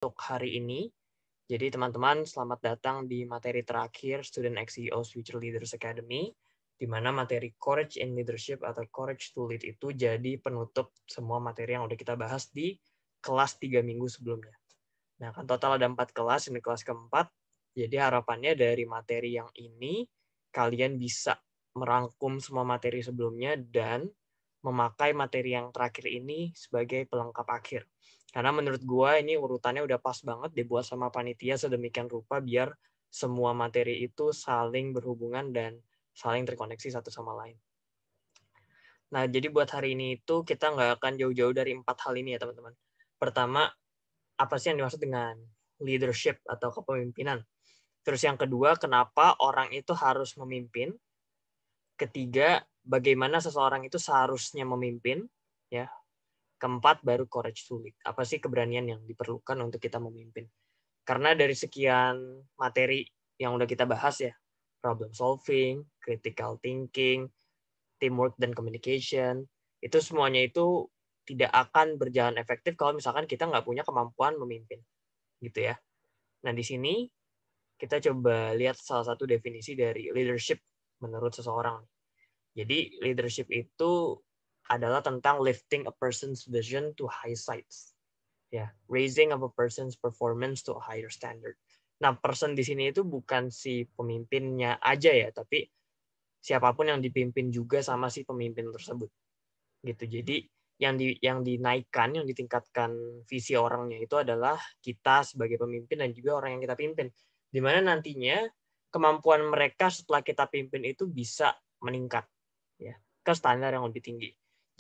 untuk hari ini. Jadi teman-teman selamat datang di materi terakhir Student XCEO's Future Leaders Academy, di mana materi Courage in Leadership atau Courage to Lead itu jadi penutup semua materi yang udah kita bahas di kelas 3 minggu sebelumnya. Nah, kan total ada 4 kelas, ini kelas keempat. Jadi harapannya dari materi yang ini, kalian bisa merangkum semua materi sebelumnya dan memakai materi yang terakhir ini sebagai pelengkap akhir. Karena menurut gue ini urutannya udah pas banget dibuat sama panitia sedemikian rupa biar semua materi itu saling berhubungan dan saling terkoneksi satu sama lain. Nah, jadi buat hari ini itu kita nggak akan jauh-jauh dari 4 hal ini ya teman-teman. Pertama, apa sih yang dimaksud dengan leadership atau kepemimpinan? Terus yang kedua, kenapa orang itu harus memimpin? Ketiga, bagaimana seseorang itu seharusnya memimpin? Ya, keempat, baru courage to lead. Apa sih keberanian yang diperlukan untuk kita memimpin? Karena dari sekian materi yang udah kita bahas ya, problem solving, critical thinking, teamwork dan communication, itu semuanya itu tidak akan berjalan efektif kalau misalkan kita nggak punya kemampuan memimpin. Gitu ya. Nah, di sini kita coba lihat salah satu definisi dari leadership menurut seseorang. Jadi, leadership itu adalah tentang lifting a person's vision to high heights. Ya, raising of a person's performance to a higher standard. Nah, person di sini itu bukan si pemimpinnya aja ya, tapi siapapun yang dipimpin juga sama si pemimpin tersebut. Gitu. Jadi, yang dinaikkan, yang ditingkatkan visi orangnya itu adalah kita sebagai pemimpin dan juga orang yang kita pimpin. Di mana nantinya kemampuan mereka setelah kita pimpin itu bisa meningkat ya ke standar yang lebih tinggi.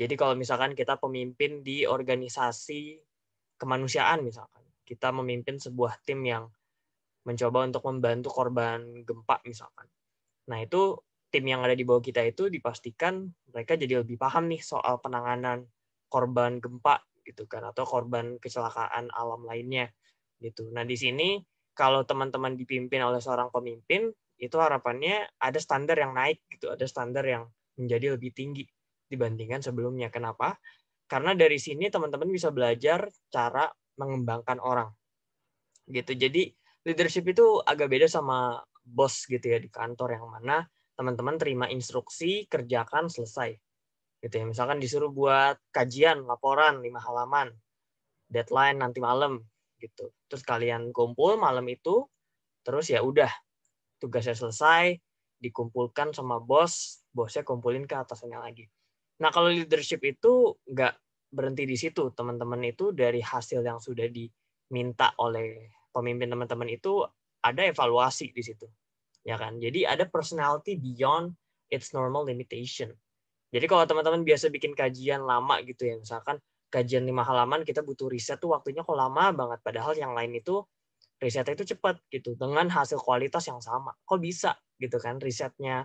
Jadi kalau misalkan kita pemimpin di organisasi kemanusiaan misalkan, kita memimpin sebuah tim yang mencoba untuk membantu korban gempa misalkan. Nah, itu tim yang ada di bawah kita itu dipastikan mereka jadi lebih paham nih soal penanganan korban gempa gitu kan atau korban kecelakaan alam lainnya gitu. Nah, di sini kalau teman-teman dipimpin oleh seorang pemimpin itu harapannya ada standar yang naik gitu, ada standar yang menjadi lebih tinggi dibandingkan sebelumnya. Kenapa? Karena dari sini teman-teman bisa belajar cara mengembangkan orang gitu. Jadi leadership itu agak beda sama bos gitu ya di kantor yang mana teman-teman terima instruksi, kerjakan, selesai. Gitu ya. Misalkan disuruh buat kajian, laporan 5 halaman, deadline nanti malam gitu. Terus kalian kumpul malam itu, terus ya udah tugasnya selesai, dikumpulkan sama bos, bosnya kumpulin ke atasannya lagi. Nah, kalau leadership itu nggak berhenti di situ. Teman-teman itu dari hasil yang sudah diminta oleh pemimpin teman-teman itu ada evaluasi di situ. Ya kan? Jadi ada personality beyond its normal limitation. Jadi kalau teman-teman biasa bikin kajian lama gitu ya, misalkan kajian 5 halaman kita butuh riset tuh waktunya kok lama banget. Padahal yang lain itu risetnya itu cepat gitu dengan hasil kualitas yang sama. Kok bisa gitu kan risetnya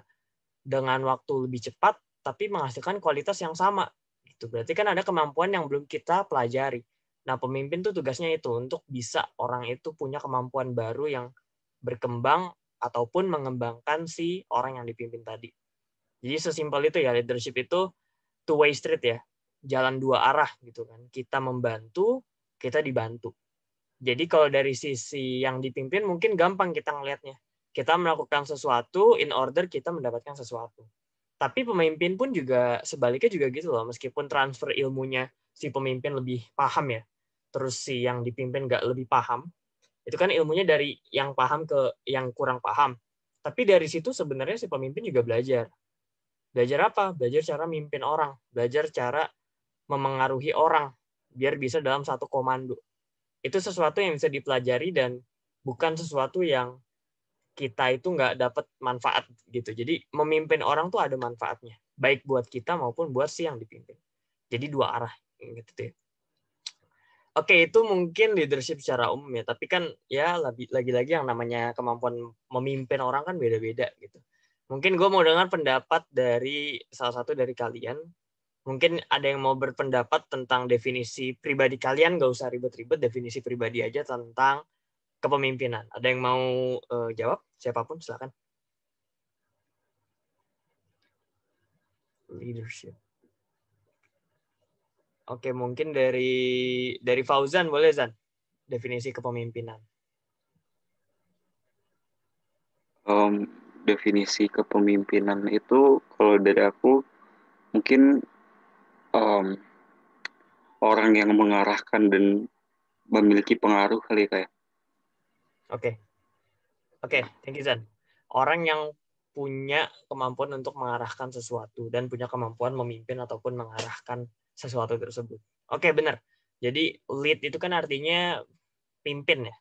dengan waktu lebih cepat tapi menghasilkan kualitas yang sama gitu. Berarti kan ada kemampuan yang belum kita pelajari. Nah, pemimpin tuh tugasnya itu untuk bisa orang itu punya kemampuan baru yang berkembang ataupun mengembangkan si orang yang dipimpin tadi. Jadi sesimpel itu ya, leadership itu two way street ya. Jalan dua arah gitu kan. Kita membantu, kita dibantu. Jadi kalau dari sisi yang dipimpin mungkin gampang kita ngelihatnya. Kita melakukan sesuatu in order kita mendapatkan sesuatu. Tapi pemimpin pun juga sebaliknya juga gitu loh. Meskipun transfer ilmunya si pemimpin lebih paham ya. Terus si yang dipimpin nggak lebih paham. Itu kan ilmunya dari yang paham ke yang kurang paham. Tapi dari situ sebenarnya si pemimpin juga belajar. Belajar apa? Belajar cara mimpin orang. Belajar cara memengaruhi orang. Biar bisa dalam satu komando. Itu sesuatu yang bisa dipelajari dan bukan sesuatu yang kita itu nggak dapat manfaat gitu. Jadi memimpin orang tuh ada manfaatnya, baik buat kita maupun buat si yang dipimpin. Jadi dua arah gitu tuh. Oke, itu mungkin leadership secara umum ya, tapi kan ya lagi-lagi yang namanya kemampuan memimpin orang kan beda-beda gitu. Mungkin gue mau dengar pendapat dari salah satu dari kalian. Mungkin ada yang mau berpendapat tentang definisi pribadi kalian, nggak usah ribet-ribet, definisi pribadi aja tentang kepemimpinan. Ada yang mau jawab? Siapapun, silakan. Leadership. Oke, mungkin dari Fauzan boleh, Zan? definisi kepemimpinan? Definisi kepemimpinan itu kalau dari aku mungkin em, orang yang mengarahkan dan memiliki pengaruh kali kayak. Oke, oke, thank you Zan. Orang yang punya kemampuan untuk mengarahkan sesuatu dan punya kemampuan memimpin ataupun mengarahkan sesuatu tersebut. Oke, benar. Jadi lead itu kan artinya pimpin ya.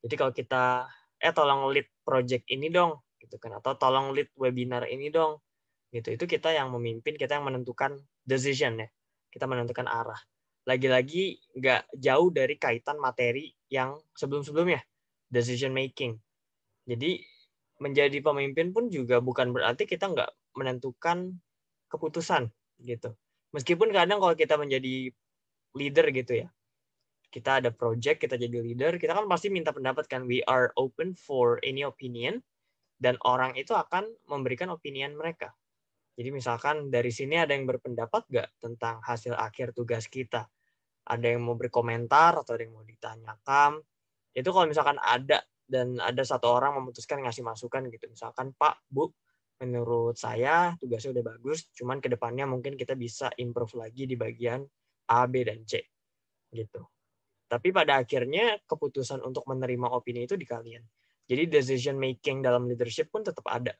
Jadi kalau kita tolong lead project ini dong gitu kan, atau tolong lead webinar ini dong gitu, itu kita yang memimpin, kita yang menentukan decision ya, kita menentukan arah. Lagi-lagi nggak jauh dari kaitan materi yang sebelum-sebelumnya, decision making. Jadi menjadi pemimpin pun juga bukan berarti kita nggak menentukan keputusan gitu. Meskipun kadang kalau kita menjadi leader gitu ya, kita ada project, kita jadi leader, kita kan pasti minta pendapat kan, we are open for any opinion, dan orang itu akan memberikan opinion mereka. Jadi misalkan dari sini ada yang berpendapat nggak tentang hasil akhir tugas kita? Ada yang mau berkomentar atau ada yang mau ditanyakan? Itu kalau misalkan ada dan ada satu orang memutuskan ngasih masukan gitu. Misalkan, Pak, Bu, menurut saya tugasnya udah bagus, cuman kedepannya mungkin kita bisa improve lagi di bagian A, B, dan C. Gitu. Tapi pada akhirnya keputusan untuk menerima opini itu di kalian. Jadi decision making dalam leadership pun tetap ada.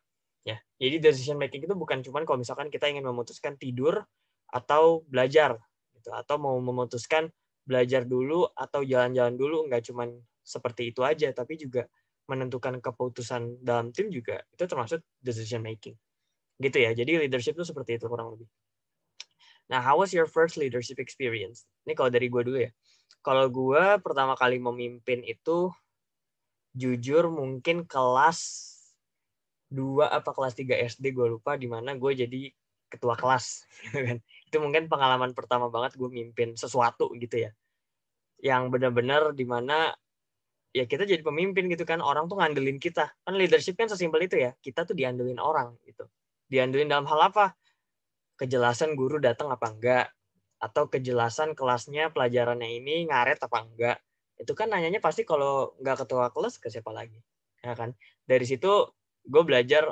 Ya. Jadi decision making itu bukan cuma kalau misalkan kita ingin memutuskan tidur atau belajar gitu, atau mau memutuskan belajar dulu atau jalan-jalan dulu, nggak cuma seperti itu aja, tapi juga menentukan keputusan dalam tim juga itu termasuk decision making. Gitu ya. Jadi leadership itu seperti itu kurang lebih. Nah, how was your first leadership experience? Ini kalau dari gue dulu ya. Kalau gue pertama kali memimpin itu jujur mungkin kelas 2 apa kelas 3 SD, gue lupa, di mana gue jadi ketua kelas. Itu mungkin pengalaman pertama banget gue mimpin sesuatu gitu ya. Yang benar-benar di mana ya kita jadi pemimpin gitu kan, orang tuh ngandelin kita. Kan leadership kan sesimpel itu ya, kita tuh diandelin orang gitu. Diandelin dalam hal apa? Kejelasan guru datang apa enggak, atau kejelasan kelasnya pelajarannya ini ngaret apa enggak. Itu kan nanyanya pasti kalau enggak ketua kelas ke siapa lagi, ya kan. Dari situ gue belajar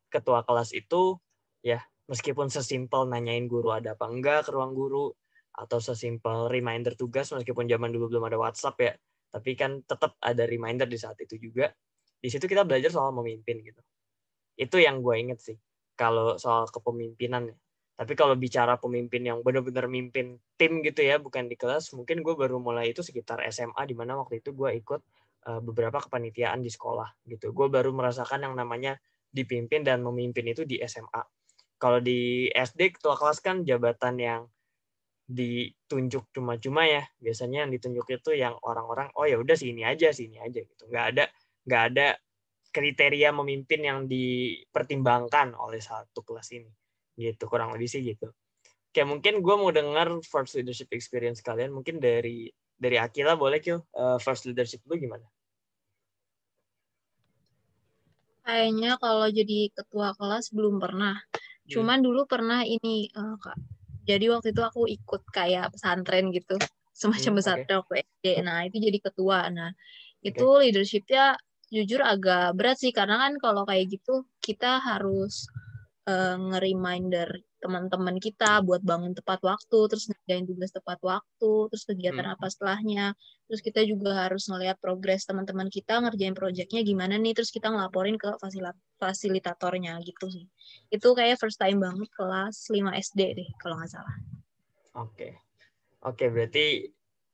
ketua kelas itu ya, meskipun sesimpel nanyain guru ada apa enggak ke ruang guru, atau sesimpel reminder tugas, meskipun zaman dulu belum ada WhatsApp ya, tapi kan tetap ada reminder di saat itu juga. Di situ kita belajar soal memimpin gitu. Itu yang gue inget sih kalau soal kepemimpinan. Tapi kalau bicara pemimpin yang benar-benar mimpin tim gitu ya, bukan di kelas, mungkin gue baru mulai itu sekitar SMA, di mana waktu itu gue ikut beberapa kepanitiaan di sekolah gitu. Gue baru merasakan yang namanya dipimpin dan memimpin itu di SMA. Kalau di SD ketua kelas kan jabatan yang ditunjuk cuma-cuma ya. Biasanya yang ditunjuk itu yang orang-orang, oh ya udah sini aja gitu. Nggak ada kriteria memimpin yang dipertimbangkan oleh satu kelas ini. Gitu, kurang lebih sih gitu. Kayak mungkin gue mau dengar first leadership experience kalian. Mungkin dari Akila boleh, Kyo. First leadership lu gimana? Kayaknya kalau jadi ketua kelas belum pernah. Cuman dulu pernah ini, Kak. Jadi waktu itu aku ikut kayak pesantren gitu, semacam Oke. pesantren waktu SD. Nah, itu jadi ketua. Nah, itu Oke. leadershipnya jujur agak berat sih, karena kan kalau kayak gitu kita harus nge-reminder teman-teman kita buat bangun tepat waktu, terus ngerjain tugas tepat waktu, terus kegiatan apa setelahnya. Terus kita juga harus ngeliat progres teman-teman kita ngerjain proyeknya gimana nih, terus kita ngelaporin ke fasilitatornya gitu sih. Itu kayak first time banget kelas 5 SD deh kalau nggak salah. Oke. Oke, berarti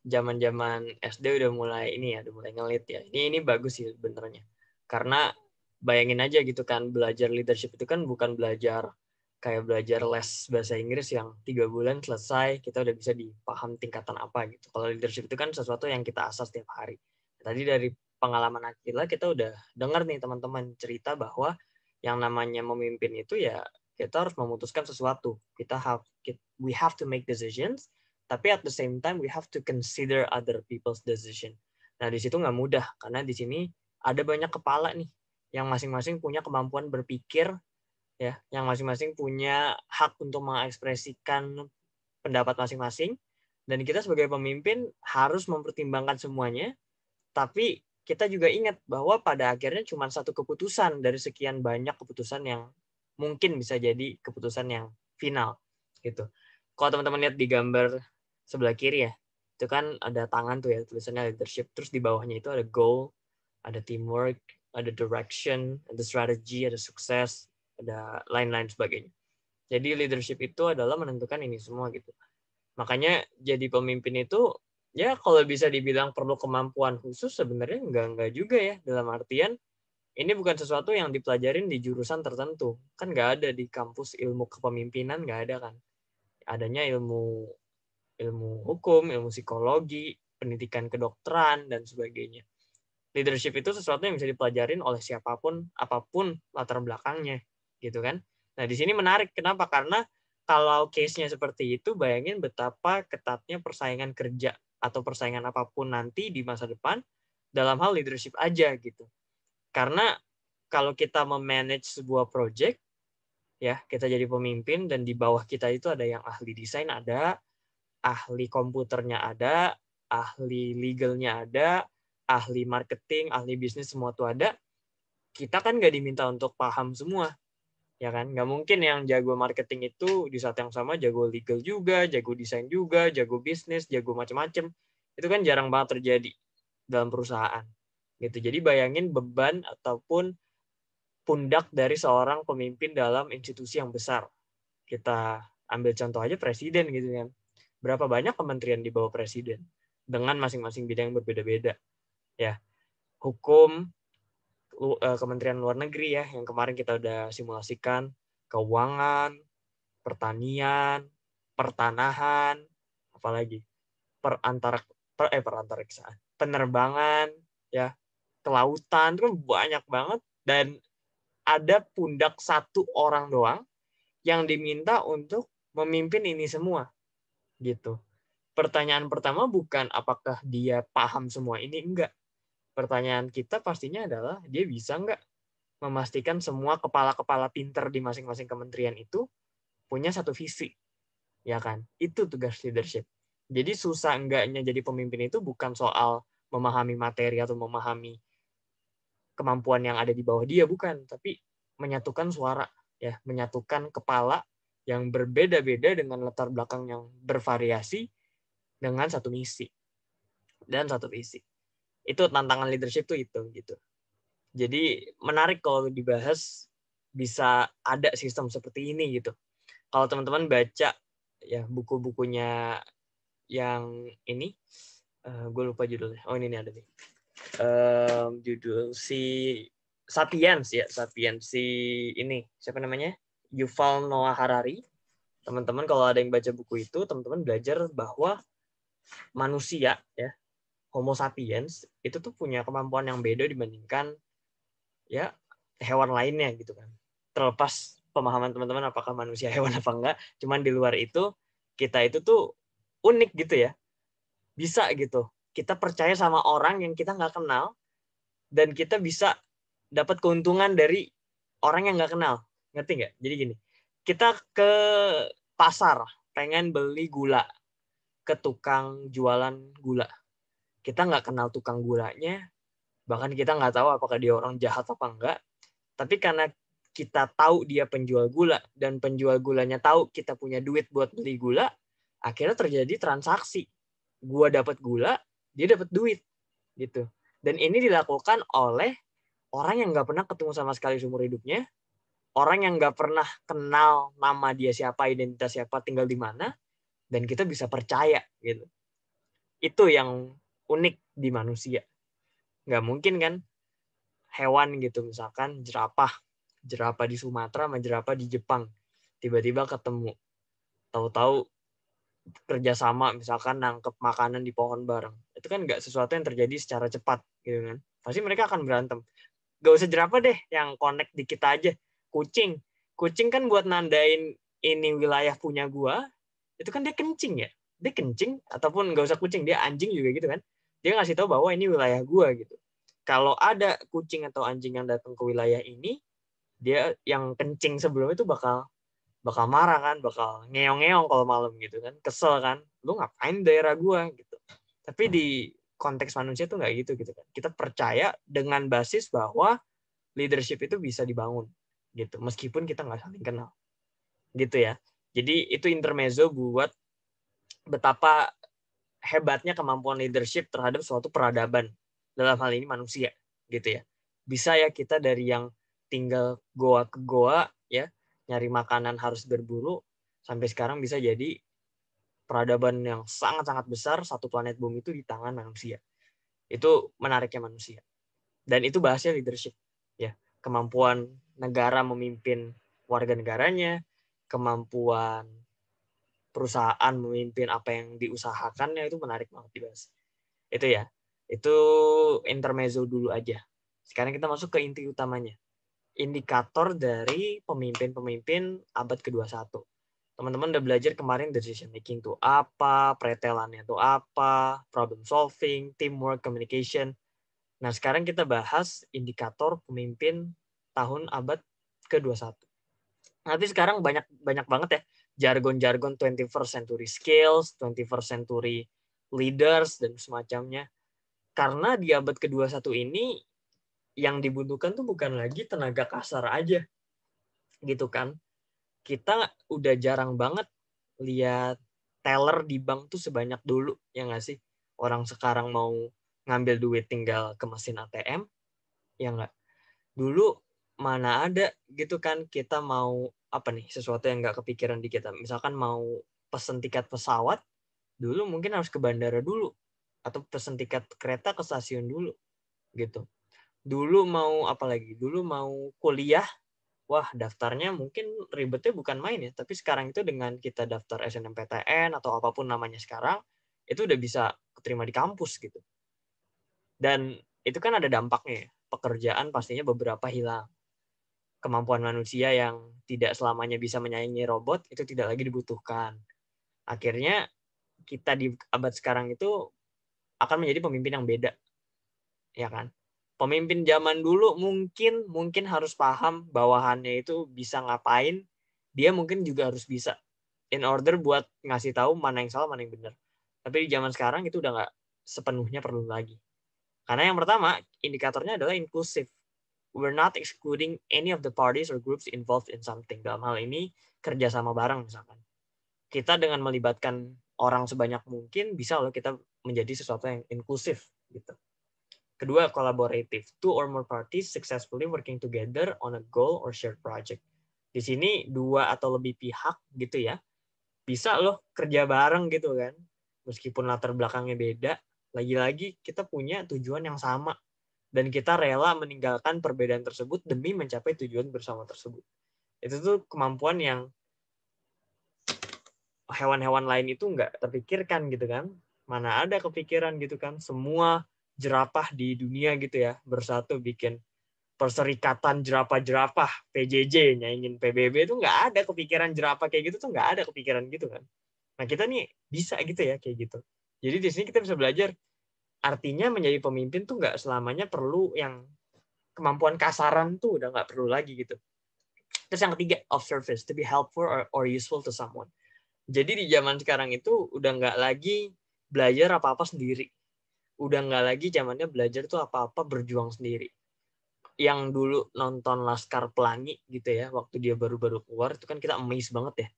zaman-zaman SD udah mulai ini ya, udah mulai ngelit ya. Ini bagus sih sebenarnya. Karena bayangin aja gitu kan, belajar leadership itu kan bukan belajar kayak belajar les bahasa Inggris yang 3 bulan selesai, kita udah bisa dipaham tingkatan apa gitu. Kalau leadership itu kan sesuatu yang kita asah setiap hari. Tadi dari pengalaman Akila, kita udah dengar nih teman-teman cerita bahwa yang namanya memimpin itu ya kita harus memutuskan sesuatu. We have to make decisions, tapi at the same time we have to consider other people's decision. Nah, di situ nggak mudah karena di sini ada banyak kepala nih yang masing-masing punya kemampuan berpikir ya, yang masing-masing punya hak untuk mengekspresikan pendapat masing-masing, Dan kita sebagai pemimpin harus mempertimbangkan semuanya, tapi kita juga ingat bahwa pada akhirnya cuma satu keputusan dari sekian banyak keputusan yang mungkin bisa jadi keputusan yang final gitu. Kalau teman-teman lihat di gambar sebelah kiri ya, itu kan ada tangan tuh ya, tulisannya leadership, terus di bawahnya itu ada goal, ada teamwork, ada direction, ada strategy, ada sukses, ada lain-lain sebagainya. Jadi leadership itu adalah menentukan ini semua gitu. Makanya jadi pemimpin itu ya kalau bisa dibilang perlu kemampuan khusus sebenarnya enggak juga ya, dalam artian ini bukan sesuatu yang dipelajarin di jurusan tertentu. Kan nggak ada di kampus ilmu kepemimpinan, nggak ada kan. Adanya ilmu hukum, ilmu psikologi, pendidikan kedokteran, dan sebagainya. Leadership itu sesuatu yang bisa dipelajarin oleh siapapun, apapun latar belakangnya, gitu kan. Nah, di sini menarik. Kenapa? Karena kalau case-nya seperti itu, bayangin betapa ketatnya persaingan kerja atau persaingan apapun nanti di masa depan dalam hal leadership aja gitu. Karena kalau kita memanage sebuah project, ya kita jadi pemimpin dan di bawah kita itu ada yang ahli desain, ada ahli komputernya, ada ahli legalnya, ada ahli marketing, ahli bisnis, semua tuh ada. Kita kan nggak diminta untuk paham semua, ya kan? Nggak mungkin yang jago marketing itu di saat yang sama jago legal juga, jago desain juga, jago bisnis, jago macam-macam. Itu kan jarang banget terjadi dalam perusahaan. Gitu. Jadi bayangin beban ataupun pundak dari seorang pemimpin dalam institusi yang besar. Kita ambil contoh aja presiden gitu kan. Berapa banyak kementerian di bawah presiden dengan masing-masing bidang yang berbeda-beda. Ya, hukum, Kementerian Luar Negeri ya, yang kemarin kita udah simulasikan, keuangan, pertanian, pertanahan, apalagi perantariksaan, penerbangan, ya, kelautan, itu kan banyak banget, dan ada pundak satu orang doang yang diminta untuk memimpin ini semua, gitu. Pertanyaan pertama bukan apakah dia paham semua ini, enggak. Pertanyaan kita pastinya adalah dia bisa nggak memastikan semua kepala-kepala pinter di masing-masing kementerian itu punya satu visi, ya kan? Itu tugas leadership. Jadi susah enggaknya jadi pemimpin itu bukan soal memahami materi atau memahami kemampuan yang ada di bawah dia, bukan, tapi menyatukan suara, ya, menyatukan kepala yang berbeda-beda dengan latar belakang yang bervariasi dengan satu misi dan satu visi. Itu tantangan leadership tuh itu gitu. Jadi menarik kalau dibahas bisa ada sistem seperti ini gitu. Kalau teman-teman baca ya buku-bukunya yang ini, gue lupa judulnya. Oh ini ada nih. Judul si Sapiens ya, Sapiens si ini siapa namanya? Yuval Noah Harari. Teman-teman kalau ada yang baca buku itu, teman-teman belajar bahwa manusia ya, Homo sapiens itu tuh punya kemampuan yang beda dibandingkan ya hewan lainnya gitu kan. Terlepas pemahaman teman-teman apakah manusia hewan apa enggak, cuman di luar itu kita itu tuh unik gitu ya. Bisa gitu. Kita percaya sama orang yang kita nggak kenal dan kita bisa dapat keuntungan dari orang yang nggak kenal. Ngerti nggak? Jadi gini, kita ke pasar pengen beli gula ke tukang jualan gula. Kita nggak kenal tukang gulanya, bahkan kita nggak tahu apakah dia orang jahat apa enggak. Tapi karena kita tahu dia penjual gula dan penjual gulanya tahu kita punya duit buat beli gula, akhirnya terjadi transaksi. Gua dapat gula, dia dapat duit, gitu. Dan ini dilakukan oleh orang yang nggak pernah ketemu sama sekali seumur hidupnya, orang yang nggak pernah kenal nama dia siapa, identitas siapa, tinggal di mana, dan kita bisa percaya, gitu. Itu yang unik di manusia. Nggak mungkin kan hewan gitu, misalkan jerapah di Sumatera sama jerapah di Jepang tiba-tiba ketemu, tahu-tahu kerjasama misalkan nangkep makanan di pohon bareng, itu kan nggak sesuatu yang terjadi secara cepat gitu kan, pasti mereka akan berantem. Gak usah jerapah deh, yang connect di kita aja, kucing kan buat nandain ini wilayah punya gua, itu kan dia kencing ya, dia kencing, ataupun nggak usah kucing, dia anjing juga gitu kan, dia ngasih tahu bahwa ini wilayah gua gitu. Kalau ada kucing atau anjing yang datang ke wilayah ini, dia yang kencing sebelum itu bakal bakal marah kan, bakal ngeong-ngeong kalau malam gitu kan, kesel kan, lu ngapain daerah gua gitu. Tapi di konteks manusia tuh nggak gitu kan. Kita percaya dengan basis bahwa leadership itu bisa dibangun gitu, meskipun kita nggak saling kenal gitu ya. Jadi itu intermezzo buat betapa hebatnya kemampuan leadership terhadap suatu peradaban, dalam hal ini manusia gitu ya. Bisa ya kita dari yang tinggal goa ke goa ya, nyari makanan harus berburu, sampai sekarang bisa jadi peradaban yang sangat-sangat besar, satu planet bumi itu di tangan manusia. Itu menariknya manusia. Dan itu bahasnya leadership ya, kemampuan negara memimpin warga negaranya, kemampuan perusahaan memimpin apa yang diusahakannya, itu menarik banget dibahas. Itu ya. Itu intermezzo dulu aja. Sekarang kita masuk ke inti utamanya. Indikator dari pemimpin-pemimpin abad ke-21. Teman-teman udah belajar kemarin decision making itu apa, pretelannya itu apa, problem solving, teamwork, communication. Nah, sekarang kita bahas indikator pemimpin tahun abad ke-21. Nanti sekarang banyak banget ya jargon-jargon 21st century skills, 21st century leaders, dan semacamnya. Karena di abad ke-21 ini yang dibutuhkan tuh bukan lagi tenaga kasar aja. Gitu kan. Kita udah jarang banget lihat teller di bank tuh sebanyak dulu, ya nggak sih? Orang sekarang mau ngambil duit tinggal ke mesin ATM, ya nggak? Dulu mana ada gitu kan, kita mau apa nih, sesuatu yang nggak kepikiran di kita. Misalkan mau pesen tiket pesawat, dulu mungkin harus ke bandara dulu. Atau pesen tiket kereta ke stasiun dulu. Gitu. Dulu mau apa lagi? Dulu mau kuliah, wah daftarnya mungkin ribetnya bukan main ya. Tapi sekarang itu dengan kita daftar SNMPTN atau apapun namanya sekarang, itu udah bisa keterima di kampus gitu. Dan itu kan ada dampaknya ya. Pekerjaan pastinya beberapa hilang. Kemampuan manusia yang tidak selamanya bisa menyaingi robot itu tidak lagi dibutuhkan. Akhirnya kita di abad sekarang itu akan menjadi pemimpin yang beda. Ya kan? Pemimpin zaman dulu mungkin harus paham bawahannya itu bisa ngapain, dia mungkin juga harus bisa in order buat ngasih tahu mana yang salah, mana yang benar. Tapi di zaman sekarang itu udah nggak sepenuhnya perlu lagi. Karena yang pertama, indikatornya adalah inklusif. We're not excluding any of the parties or groups involved in something. Dalam hal ini, kerjasama bareng misalkan. Kita dengan melibatkan orang sebanyak mungkin, bisa loh kita menjadi sesuatu yang inklusif. Gitu. Kedua, collaborative. Two or more parties successfully working together on a goal or shared project. Di sini, dua atau lebih pihak gitu ya, bisa loh kerja bareng gitu kan. Meskipun latar belakangnya beda, lagi-lagi kita punya tujuan yang sama. Dan kita rela meninggalkan perbedaan tersebut demi mencapai tujuan bersama tersebut. Itu tuh kemampuan yang hewan-hewan lain itu nggak terpikirkan gitu kan. Mana ada kepikiran gitu kan. Semua jerapah di dunia gitu ya bersatu bikin perserikatan jerapah-jerapah PJJ, nyaingin PBB, itu nggak ada kepikiran jerapah kayak gitu tuh, nggak ada kepikiran gitu kan. Nah kita nih bisa gitu ya kayak gitu. Jadi di sini kita bisa belajar artinya menjadi pemimpin tuh nggak selamanya perlu yang kemampuan kasaran tuh, udah nggak perlu lagi gitu. Terus yang ketiga, of service, to be helpful or useful to someone. Jadi di zaman sekarang itu udah nggak lagi belajar apa-apa sendiri. Udah nggak lagi zamannya belajar tuh apa-apa berjuang sendiri. Yang dulu nonton Laskar Pelangi gitu ya, waktu dia baru-baru keluar, itu kan kita amazed banget ya.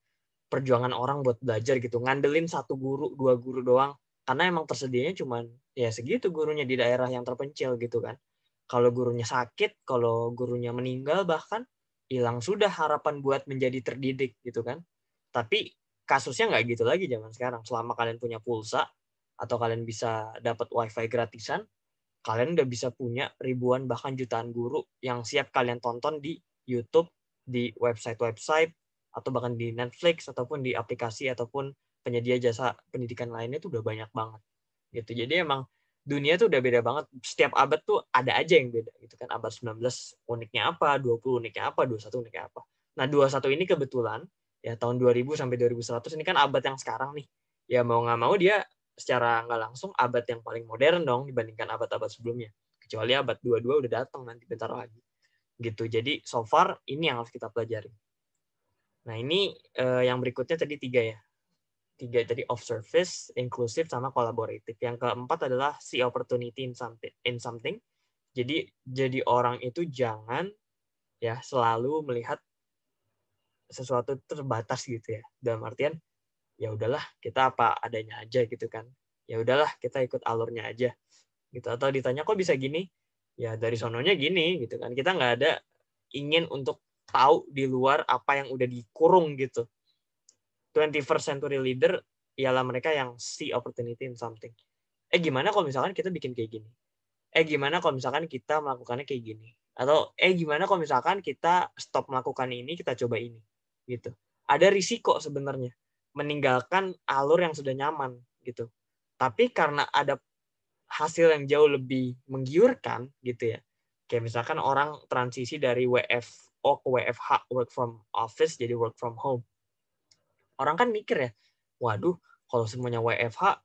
Perjuangan orang buat belajar gitu. Ngandelin satu guru, dua guru doang. Karena emang tersedianya cuman ya segitu gurunya di daerah yang terpencil gitu kan. Kalau gurunya sakit, kalau gurunya meninggal bahkan, hilang sudah harapan buat menjadi terdidik gitu kan. Tapi kasusnya nggak gitu lagi zaman sekarang. Selama kalian punya pulsa, atau kalian bisa dapat wifi gratisan, kalian udah bisa punya ribuan bahkan jutaan guru yang siap kalian tonton di YouTube, di website-website, atau bahkan di Netflix, ataupun di aplikasi, ataupun penyedia jasa pendidikan lainnya tuh udah banyak banget. Gitu. Jadi emang dunia tuh udah beda banget. Setiap abad tuh ada aja yang beda gitu kan. Abad 19 uniknya apa, 20 uniknya apa, 21 uniknya apa. Nah, 21 ini kebetulan ya tahun 2000 sampai 2100 ini kan abad yang sekarang nih. Ya mau nggak mau dia secara nggak langsung abad yang paling modern dong dibandingkan abad-abad sebelumnya. Kecuali abad 22 udah datang nanti bentar lagi. Gitu. Jadi so far ini yang harus kita pelajari. Nah, ini yang berikutnya tadi 3 ya. 3 tadi of service, inclusive, sama collaborative. Yang keempat adalah see opportunity in something. Jadi orang itu jangan ya selalu melihat sesuatu terbatas gitu ya. Dalam artian ya udahlah kita apa adanya aja gitu kan. Ya udahlah kita ikut alurnya aja gitu. Atau ditanya kok bisa gini? Ya dari sononya gini gitu kan. Kita nggak ada ingin untuk tahu di luar apa yang udah dikurung gitu. 21st century leader ialah mereka yang see opportunity in something. Gimana kalau misalkan kita bikin kayak gini? Gimana kalau misalkan kita melakukannya kayak gini? Atau gimana kalau misalkan kita stop melakukan ini, kita coba ini? Gitu. Ada risiko sebenarnya meninggalkan alur yang sudah nyaman gitu. Tapi karena ada hasil yang jauh lebih menggiurkan gitu ya. Kayak misalkan orang transisi dari WFO ke WFH, work from office, jadi work from home. Orang kan mikir ya, waduh, kalau semuanya WFH,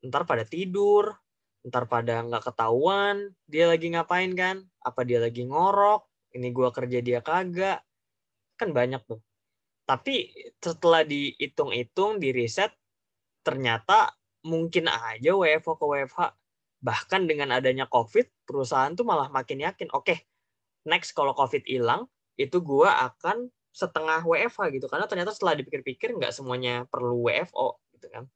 ntar pada tidur, ntar pada nggak ketahuan dia lagi ngapain kan, apa dia lagi ngorok, ini gua kerja dia kagak, kan banyak tuh. Tapi setelah dihitung-hitung, di riset, ternyata mungkin aja WFO ke WFH. Bahkan dengan adanya COVID, perusahaan tuh malah makin yakin, oke, next kalau COVID hilang, itu gua akan setengah WFH gitu. Karena ternyata setelah dipikir-pikir nggak semuanya perlu WFO gitu kan.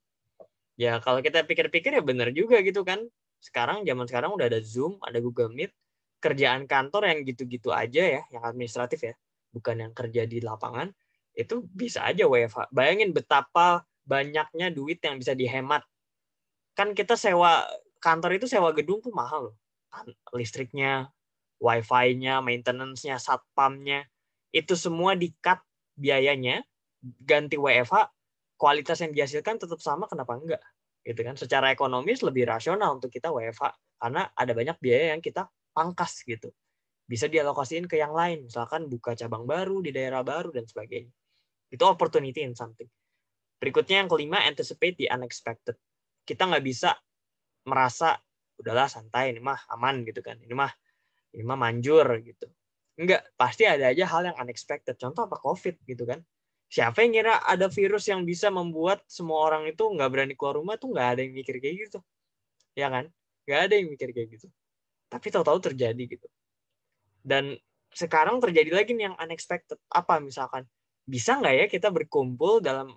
Ya kalau kita pikir-pikir ya benar juga gitu kan. Zaman sekarang udah ada Zoom, ada Google Meet. Kerjaan kantor yang gitu-gitu aja ya, yang administratif ya, bukan yang kerja di lapangan, itu bisa aja WFH. Bayangin betapa banyaknya duit yang bisa dihemat. Kan kita sewa kantor itu sewa gedung tuh mahal loh. Listriknya, wifi-nya, maintenance-nya, satpamnya, itu semua di-cut biayanya, ganti WFH, kualitas yang dihasilkan tetap sama, kenapa enggak? Gitu kan? Secara ekonomis lebih rasional untuk kita WFH, karena ada banyak biaya yang kita pangkas gitu. Bisa dialokasiin ke yang lain, misalkan buka cabang baru di daerah baru dan sebagainya. Itu opportunity in something. Berikutnya yang kelima, anticipate the unexpected. Kita nggak bisa merasa udahlah santai, ini mah aman gitu kan, ini mah manjur gitu. Enggak, pasti ada aja hal yang unexpected. Contoh apa? COVID gitu kan. Siapa yang kira ada virus yang bisa membuat semua orang itu nggak berani keluar rumah, tuh nggak ada yang mikir kayak gitu. Ya kan? Nggak ada yang mikir kayak gitu. Tapi tahu-tahu terjadi gitu. Dan sekarang terjadi lagi nih yang unexpected. Apa misalkan? Bisa nggak ya kita berkumpul dalam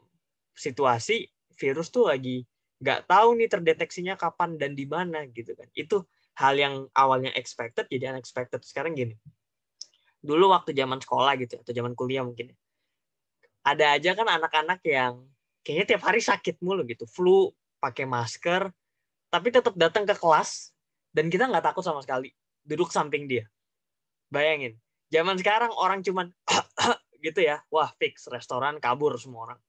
situasi virus tuh lagi nggak tahu nih terdeteksinya kapan dan di mana gitu kan. Itu hal yang awalnya expected jadi unexpected. Sekarang gini, dulu waktu zaman sekolah gitu atau zaman kuliah mungkin ada aja kan anak-anak yang kayaknya tiap hari sakit mulu gitu, flu, pakai masker, tapi tetap datang ke kelas dan kita nggak takut sama sekali duduk samping dia. Bayangin, zaman sekarang orang cuman gitu ya, wah fix restoran kabur semua orang.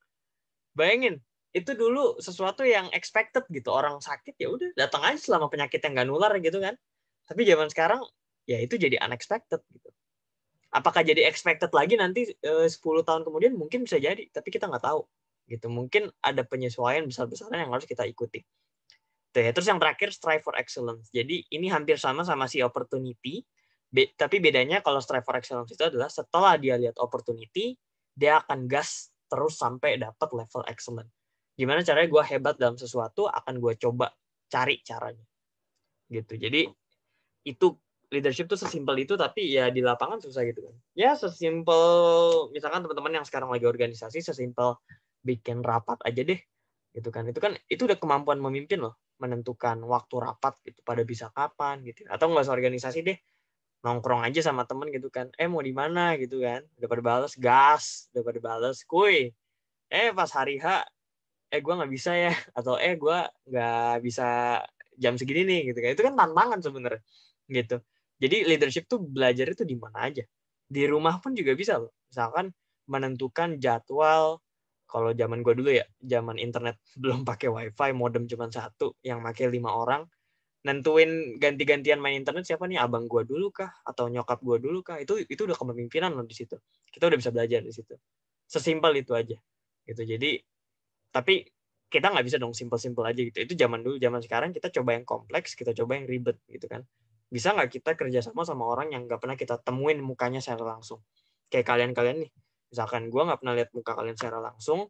Bayangin, itu dulu sesuatu yang expected gitu, orang sakit ya udah datang aja selama penyakit yang nggak nular gitu kan. Tapi zaman sekarang ya itu jadi unexpected gitu. Apakah jadi expected lagi nanti 10 tahun kemudian? Mungkin bisa jadi, tapi kita nggak tahu gitu. Mungkin ada penyesuaian besar-besaran yang harus kita ikuti. Tuh ya. Terus yang terakhir, strive for excellence. Jadi ini hampir sama si opportunity, tapi bedanya kalau strive for excellence itu adalah setelah dia lihat opportunity, dia akan gas terus sampai dapat level excellent. Gimana caranya gue hebat dalam sesuatu, akan gue coba cari caranya. Gitu. Jadi itu leadership tuh sesimpel itu, tapi ya di lapangan susah gitu kan. Ya sesimpel misalkan teman-teman yang sekarang lagi organisasi, sesimpel bikin rapat aja deh gitu kan. Itu udah kemampuan memimpin loh, menentukan waktu rapat gitu, pada bisa kapan gitu. Atau nggak usah organisasi deh, nongkrong aja sama temen gitu kan. Mau di mana gitu kan. Udah pada bales gas, udah pada bales kuy. Pas hari H gue nggak bisa ya, atau gue nggak bisa jam segini nih gitu kan. Itu kan tantangan sebenarnya gitu. Jadi leadership tuh belajar itu di mana aja. Di rumah pun juga bisa loh. Misalkan menentukan jadwal. Kalau zaman gue dulu ya, zaman internet belum pakai wifi, modem cuma satu, yang pakai 5 orang. Nentuin ganti-gantian main internet siapa nih, abang gue dulu kah? Atau nyokap gue dulu kah? Itu udah kepemimpinan loh di situ. Kita udah bisa belajar di situ. Sesimpel itu aja. Gitu. Jadi, tapi kita nggak bisa dong simpel-simpel aja gitu. Itu zaman dulu. Zaman sekarang kita coba yang kompleks, kita coba yang ribet gitu kan. Bisa nggak kita kerjasama sama orang yang nggak pernah kita temuin mukanya secara langsung? Kayak kalian-kalian nih. Misalkan gue nggak pernah lihat muka kalian secara langsung,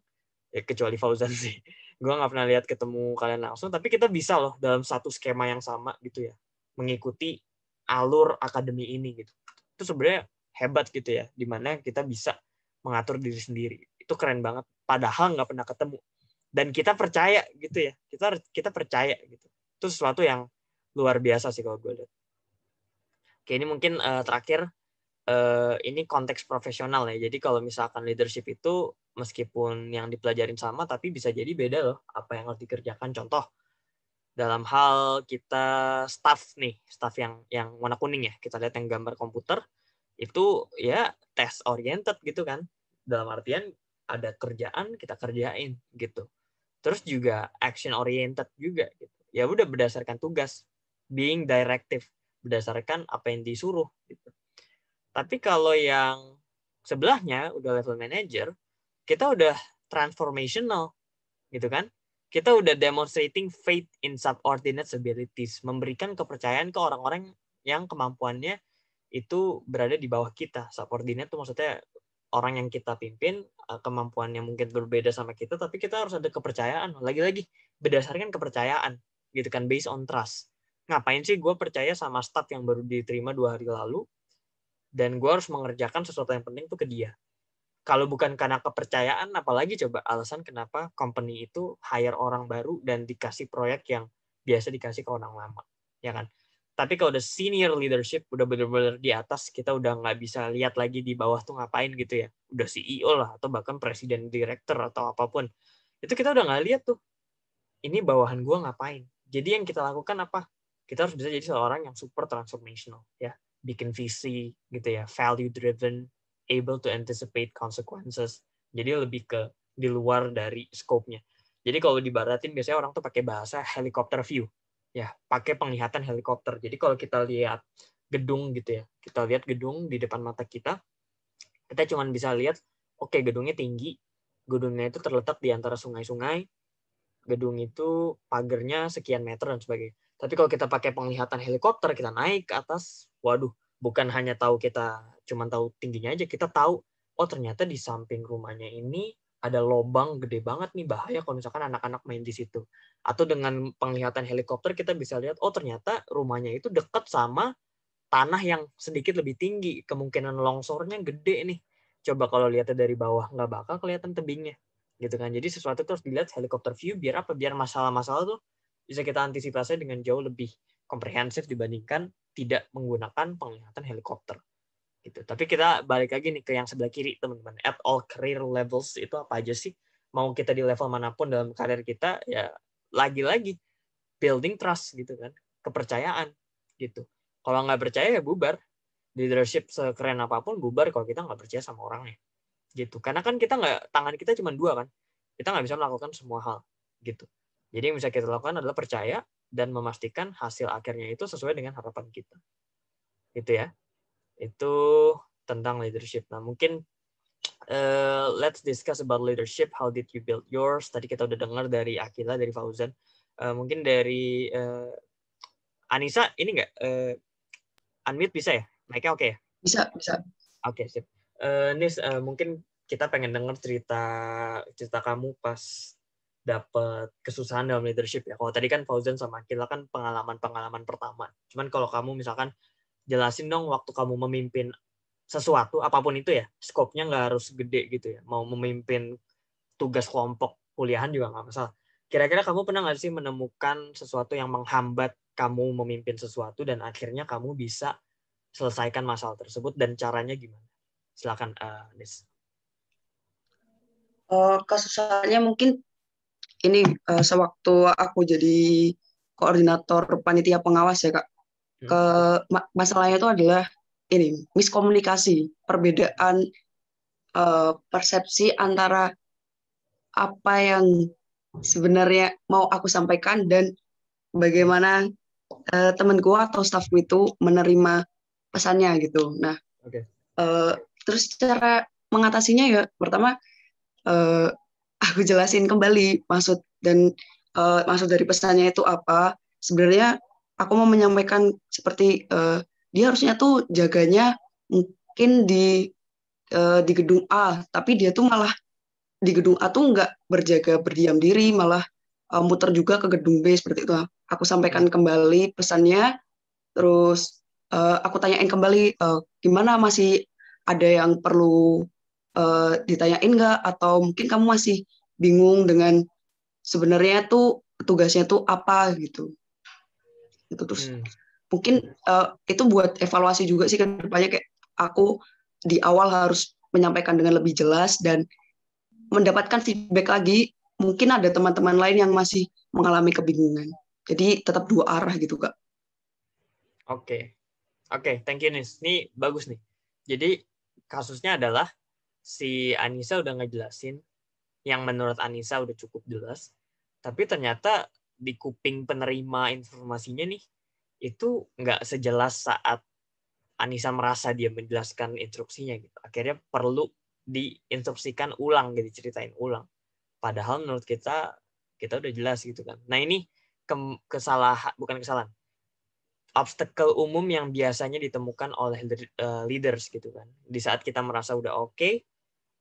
ya kecuali Fauzan sih. Gue nggak pernah lihat ketemu kalian langsung, tapi kita bisa loh dalam satu skema yang sama gitu ya, mengikuti alur akademi ini gitu. Itu sebenarnya hebat gitu ya, dimana kita bisa mengatur diri sendiri. Itu keren banget. Padahal nggak pernah ketemu. Dan kita percaya gitu ya, kita percaya gitu. Itu sesuatu yang luar biasa sih kalau gue lihat. Oke, ini mungkin terakhir, ini konteks profesional ya. Jadi kalau misalkan leadership itu meskipun yang dipelajarin sama, tapi bisa jadi beda loh apa yang harus dikerjakan. Contoh, dalam hal kita staff yang warna kuning ya, kita lihat yang gambar komputer, itu ya test oriented gitu kan. Dalam artian ada kerjaan, kita kerjain gitu. Terus juga action oriented juga gitu. Ya udah berdasarkan tugas, being directive, berdasarkan apa yang disuruh gitu. Tapi kalau yang sebelahnya udah level manager, kita udah transformational gitu kan. Kita udah demonstrating faith in subordinate abilities, memberikan kepercayaan ke orang-orang yang kemampuannya itu berada di bawah kita. Subordinate itu maksudnya orang yang kita pimpin, kemampuannya mungkin berbeda sama kita, tapi kita harus ada kepercayaan. Lagi-lagi berdasarkan kepercayaan gitu kan, based on trust. Ngapain sih gue percaya sama staff yang baru diterima 2 hari lalu, dan gue harus mengerjakan sesuatu yang penting tuh ke dia. Kalau bukan karena kepercayaan, apalagi coba alasan kenapa company itu hire orang baru dan dikasih proyek yang biasa dikasih ke orang lama, ya kan? Tapi kalau udah senior leadership, udah benar-benar di atas, kita udah nggak bisa lihat lagi di bawah tuh ngapain gitu ya. Udah CEO lah, atau bahkan presiden, director, atau apapun. Itu kita udah nggak lihat tuh, ini bawahan gue ngapain. Jadi yang kita lakukan apa? Kita harus bisa jadi seorang yang super transformational, ya. Bikin visi gitu ya, value driven, able to anticipate consequences. Jadi lebih ke di luar dari scope-nya. Jadi kalau dibaratin biasanya orang tuh pakai bahasa helicopter view. Ya, pakai penglihatan helikopter. Jadi kalau kita lihat gedung gitu ya, kita lihat gedung di depan mata kita cuma bisa lihat, oke, gedungnya tinggi, gedungnya itu terletak di antara sungai-sungai, gedung itu pagernya sekian meter dan sebagainya. Tapi kalau kita pakai penglihatan helikopter, kita naik ke atas, waduh, bukan hanya tahu kita cuma tahu tingginya aja, kita tahu, oh ternyata di samping rumahnya ini ada lobang gede banget nih, bahaya kalau misalkan anak-anak main di situ. Atau dengan penglihatan helikopter kita bisa lihat, oh ternyata rumahnya itu dekat sama tanah yang sedikit lebih tinggi, kemungkinan longsornya gede nih. Coba kalau lihatnya dari bawah, nggak bakal kelihatan tebingnya. Gitu kan. Jadi sesuatu itu harus dilihat helikopter view, biar apa? Biar masalah-masalah tuh bisa kita antisipasi dengan jauh lebih komprehensif dibandingkan tidak menggunakan penglihatan helikopter. Gitu. Tapi kita balik lagi nih ke yang sebelah kiri, teman-teman. At all career levels itu apa aja sih? Mau kita di level manapun dalam karir kita, ya lagi-lagi building trust gitu kan, kepercayaan gitu. Kalau nggak percaya ya bubar. Leadership sekeren apapun bubar kalau kita nggak percaya sama orangnya gitu. Karena kan kita nggak, tangan kita cuma 2 kan, kita nggak bisa melakukan semua hal gitu. Jadi yang bisa kita lakukan adalah percaya dan memastikan hasil akhirnya itu sesuai dengan harapan kita gitu ya. Itu tentang leadership. Nah mungkin let's discuss about leadership. How did you build yours? Tadi kita udah dengar dari Akila, dari Fauzan. Mungkin dari Anissa ini nggak unmute bisa ya? Mic-nya oke ya? Bisa. Oke, sip. Nis, mungkin kita pengen dengar cerita kamu pas dapat kesusahan dalam leadership ya. Kalau tadi kan Fauzan sama Akila kan pengalaman pertama. Cuman kalau kamu misalkan jelasin dong waktu kamu memimpin sesuatu, apapun itu ya, skopnya nggak harus gede gitu ya. Mau memimpin tugas kelompok kuliahan juga nggak masalah. Kira-kira kamu pernah nggak sih menemukan sesuatu yang menghambat kamu memimpin sesuatu dan akhirnya kamu bisa selesaikan masalah tersebut, dan caranya gimana? Silakan, Nis. Kesusahannya mungkin ini sewaktu aku jadi koordinator panitia pengawas ya Kak. Masalahnya itu adalah ini miskomunikasi, perbedaan persepsi antara apa yang sebenarnya mau aku sampaikan dan bagaimana temanku atau stafku itu menerima pesannya gitu. Nah, terus cara mengatasinya ya pertama aku jelasin kembali maksud dari pesannya itu apa. Sebenarnya aku mau menyampaikan seperti dia harusnya tuh jaganya mungkin di di gedung A, tapi dia tuh malah di gedung A tuh nggak berjaga berdiam diri, malah muter juga ke gedung B seperti itu. Aku sampaikan kembali pesannya, terus aku tanyain kembali gimana, masih ada yang perlu ditanyain nggak, atau mungkin kamu masih bingung dengan sebenarnya tuh tugasnya tuh apa gitu. Itu terus mungkin itu buat evaluasi juga sih ke depannya, kayak aku di awal harus menyampaikan dengan lebih jelas dan mendapatkan feedback lagi. Mungkin ada teman-teman lain yang masih mengalami kebingungan. Jadi tetap dua arah gitu, Kak. Oke, thank you Nis. Ini bagus nih. Jadi kasusnya adalah si Anissa udah ngejelasin yang menurut Anissa udah cukup jelas, tapi ternyata di kuping penerima informasinya nih itu nggak sejelas saat Anissa merasa dia menjelaskan instruksinya gitu. Akhirnya perlu diinstruksikan ulang, gitu, diceritain ulang. Padahal menurut kita udah jelas gitu kan. Nah ini bukan kesalahan, obstacle umum yang biasanya ditemukan oleh leaders gitu kan. Di saat kita merasa udah oke,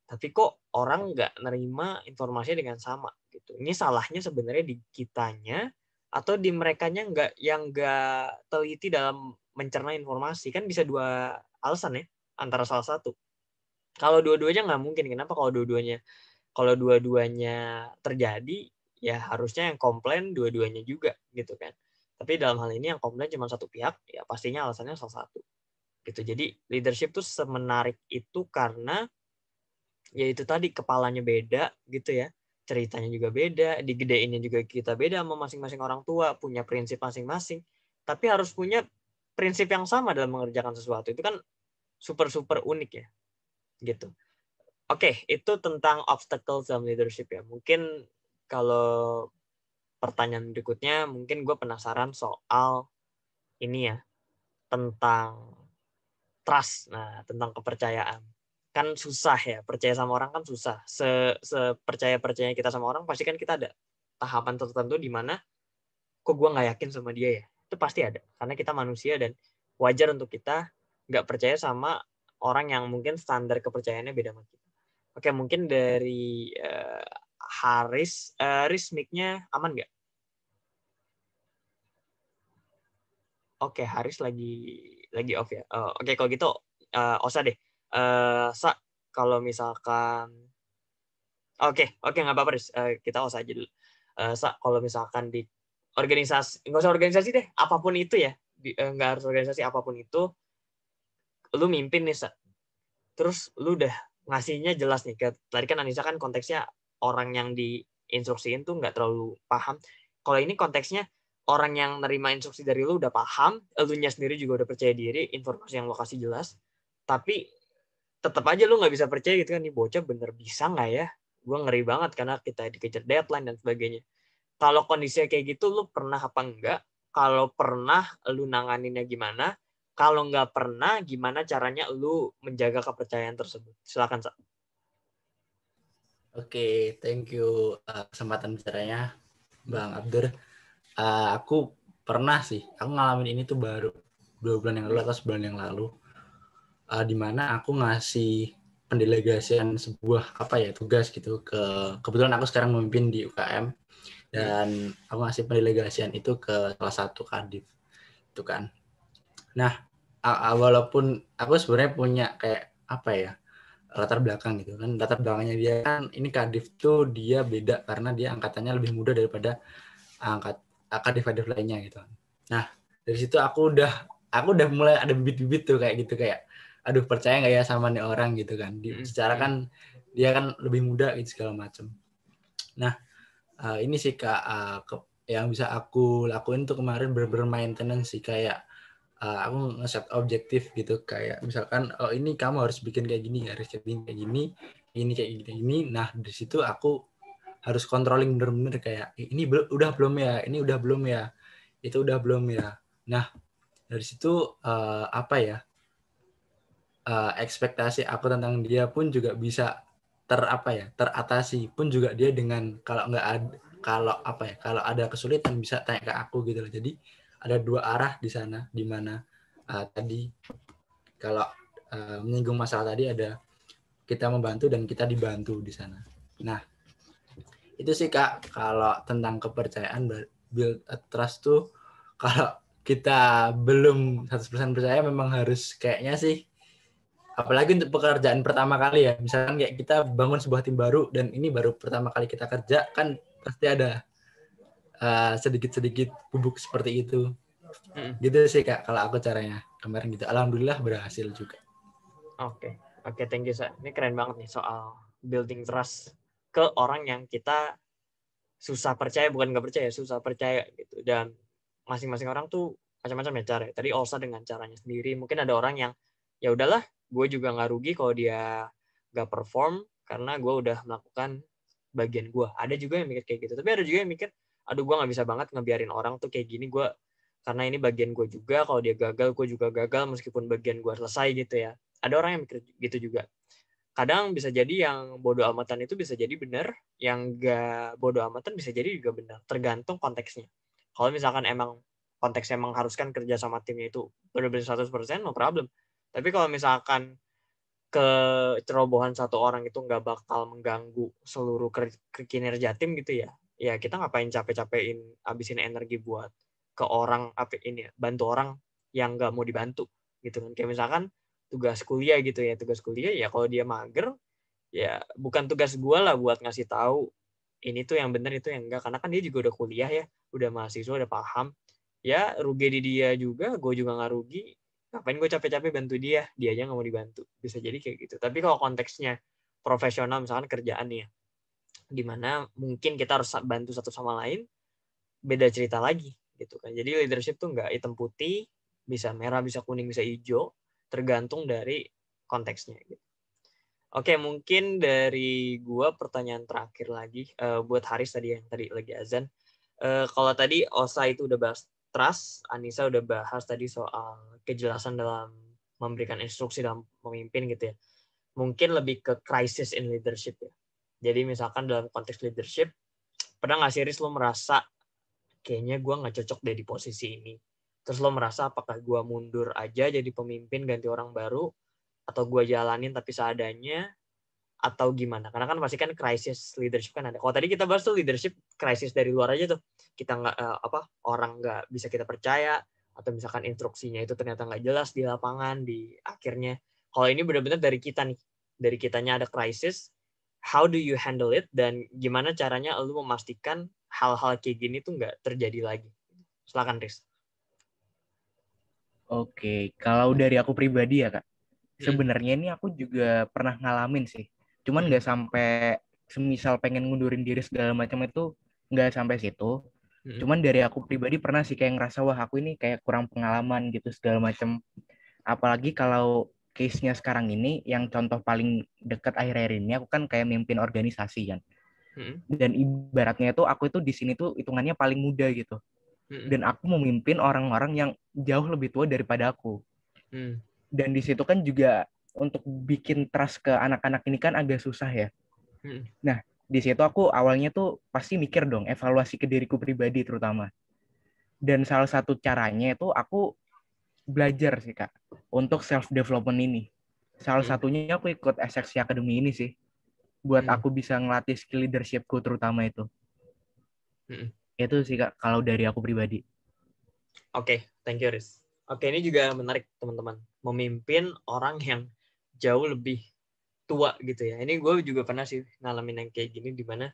tapi kok orang nggak nerima informasinya dengan sama gitu. Ini salahnya sebenarnya di kitanya atau di merekanya yang nggak teliti dalam mencerna informasi. Kan bisa dua alasan ya, antara salah satu. Kalau dua-duanya nggak mungkin. Kenapa? Kalau dua-duanya terjadi, ya harusnya yang komplain dua-duanya juga gitu kan. Tapi dalam hal ini yang komplain cuma satu pihak, ya pastinya alasannya salah satu. Gitu. Jadi leadership tuh semenarik itu karena ya itu tadi, kepalanya beda gitu ya, ceritanya juga beda, digedeinnya juga kita beda sama masing-masing orang tua, punya prinsip masing-masing, tapi harus punya prinsip yang sama dalam mengerjakan sesuatu. Itu kan super unik ya gitu. Oke, itu tentang obstacles dalam leadership ya. Mungkin kalau pertanyaan berikutnya, mungkin gue penasaran soal ini ya, tentang trust. Nah, tentang kepercayaan. Kan susah ya, percaya sama orang kan susah. Sepercaya-percaya kita sama orang, pasti kan kita ada tahapan tertentu di mana kok gue nggak yakin sama dia ya. Itu pasti ada, karena kita manusia dan wajar untuk kita nggak percaya sama orang yang mungkin standar kepercayaannya beda sama kita. Oke, mungkin dari Haris, mic-nya aman nggak? Oke, Haris lagi off ya. Oke, kalau gitu Osa deh. Sa, kalau misalkan oke, nggak apa-apa, Riz. Kita Osa aja dulu. Sa, kalau misalkan di organisasi, nggak usah organisasi deh, apapun itu ya. Nggak harus organisasi, apapun itu, lu mimpin nih, Sa. Terus lu udah ngasihnya jelas nih. Tadi kan Anissa kan konteksnya orang yang diinstruksiin tuh nggak terlalu paham. Kalau ini konteksnya orang yang nerima instruksi dari lu udah paham, elunya sendiri juga udah percaya diri, informasi yang lo kasih jelas, tapi tetap aja lu nggak bisa percaya gitu kan, nih bocah bener bisa nggak ya? Gue ngeri banget karena kita dikejar deadline dan sebagainya. Kalau kondisinya kayak gitu, lu pernah apa enggak? Kalau pernah, lu nanganinnya gimana? Kalau nggak pernah, gimana caranya lu menjaga kepercayaan tersebut? Silakan, Sa. Oke, thank you kesempatan bicaranya, Bang Abdur. Aku pernah sih, aku ngalamin ini tuh baru 2 bulan yang lalu atau sebulan yang lalu, di mana aku ngasih pendelegasian sebuah tugas gitu, kebetulan aku sekarang memimpin di UKM, dan aku ngasih pendelegasian itu ke salah satu kadif itu kan. Nah, walaupun aku sebenarnya punya kayak latar belakang gitu kan, latar belakangnya dia kan, ini kadif tuh dia beda karena dia angkatannya lebih muda daripada kadif lainnya gitu. Nah, dari situ aku udah mulai ada bibit-bibit tuh kayak gitu, kayak aduh, percaya nggak ya sama nih orang gitu kan. Secara kan dia kan lebih muda gitu segala macam. Nah, ini sih Kak, yang bisa aku lakuin tuh kemarin bener-bener maintenance sih, kayak aku nge-set objektif gitu, kayak misalkan ini kamu harus bikin kayak gini, harus bikin kayak gini, ini kayak gini. Nah, dari situ aku harus controlling bener-bener kayak ini udah belum ya, ini udah belum ya, itu udah belum ya. Nah, dari situ ekspektasi aku tentang dia pun juga bisa teratasi pun juga dia dengan kalau ada kesulitan bisa tanya ke aku gitu loh. Jadi ada dua arah di sana, di mana tadi kalau menyinggung masalah tadi ada kita membantu dan kita dibantu di sana. Nah, itu sih Kak, kalau tentang kepercayaan, build a trust tuh kalau kita belum 100% percaya memang harus kayaknya sih, apalagi untuk pekerjaan pertama kali ya, misalkan kayak kita bangun sebuah tim baru dan ini baru pertama kali kita kerja, kan pasti ada sedikit-sedikit bubuk seperti itu. Gitu sih Kak, kalau aku caranya kemarin gitu. Alhamdulillah berhasil juga. Oke, thank you, Sa. Ini keren banget nih soal building trust ke orang yang kita susah percaya, bukan nggak percaya, susah percaya gitu. Dan masing-masing orang tuh macam-macam ya cara. Tadi Olsa dengan caranya sendiri. Mungkin ada orang yang ya udahlah, gue juga nggak rugi kalau dia nggak perform karena gue udah melakukan bagian gue. Ada juga yang mikir kayak gitu. Tapi ada juga yang mikir, aduh gue nggak bisa banget ngebiarin orang tuh kayak gini, gue karena ini bagian gue juga, kalau dia gagal gue juga gagal meskipun bagian gue selesai gitu ya. Ada orang yang mikir gitu juga. Kadang bisa jadi yang bodoh amatan itu bisa jadi benar, yang nggak bodoh amatan bisa jadi juga benar, tergantung konteksnya. Kalau misalkan emang konteksnya mengharuskan kerja sama timnya itu benar-benar 100%, no problem. Tapi kalau misalkan kecerobohan satu orang itu nggak bakal mengganggu seluruh kinerja tim gitu ya, ya kita ngapain capek-capekin habisin energi buat ke orang bantu orang yang nggak mau dibantu gitu kan. Kayak misalkan tugas kuliah gitu ya, tugas kuliah ya kalau dia mager ya bukan tugas gue lah buat ngasih tahu ini tuh yang benar itu yang enggak, karena kan dia juga udah kuliah ya, udah mahasiswa, udah paham ya, rugi di dia juga, gue juga nggak rugi, ngapain gue capek-capek bantu dia aja nggak mau dibantu. Bisa jadi kayak gitu. Tapi kalau konteksnya profesional misalkan kerjaan ya, dimana mungkin kita harus bantu satu sama lain, beda cerita lagi gitu kan. Jadi leadership tuh nggak hitam putih, bisa merah, bisa kuning, bisa hijau, tergantung dari konteksnya gitu. Oke, mungkin dari gua pertanyaan terakhir lagi buat Haris tadi yang tadi lagi azan. Kalau tadi Osa itu udah bahas trust, Anissa udah bahas tadi soal kejelasan dalam memberikan instruksi dalam memimpin gitu ya. Mungkin lebih ke crisis in leadership ya. Jadi misalkan dalam konteks leadership, pernah nggak sih Riz lo merasa kayaknya gue nggak cocok deh di posisi ini. Terus lo merasa apakah gue mundur aja jadi pemimpin ganti orang baru, atau gue jalanin tapi seadanya, atau gimana? Karena kan pasti kan crisis leadership kan ada. Kalau tadi kita bahas tuh leadership crisis dari luar aja tuh, kita nggak orang nggak bisa kita percaya, atau misalkan instruksinya itu ternyata nggak jelas di lapangan di akhirnya. Kalau ini benar-benar dari kita nih, dari kitanya ada crisis, how do you handle it, dan gimana caranya lu memastikan hal-hal kayak gini tuh nggak terjadi lagi. Silakan Riz. Oke, kalau dari aku pribadi ya Kak, sebenarnya ini aku juga pernah ngalamin sih. Cuman nggak sampai semisal pengen ngundurin diri segala macam itu, nggak sampai situ. Cuman dari aku pribadi pernah sih kayak ngerasa wah aku ini kayak kurang pengalaman gitu segala macam. Apalagi kalau case-nya sekarang ini yang contoh paling dekat akhir-akhir ini aku kan kayak mimpin organisasi kan. Dan ibaratnya itu aku itu di sini tuh hitungannya paling muda gitu. Dan aku memimpin orang-orang yang jauh lebih tua daripada aku. Dan di situ kan juga untuk bikin trust ke anak-anak ini kan agak susah ya. Nah, di situ aku awalnya tuh pasti mikir dong, evaluasi ke diriku pribadi terutama. Dan salah satu caranya itu aku belajar sih Kak, untuk self-development ini. Salah satunya aku ikut SXC Academy ini sih, buat aku bisa ngelatih skill leadership-ku terutama itu. Itu sih Kak, kalau dari aku pribadi. Oke, thank you Riz. Oke, ini juga menarik teman-teman. Memimpin orang yang jauh lebih tua gitu ya. Ini gue juga pernah sih ngalamin yang kayak gini, di mana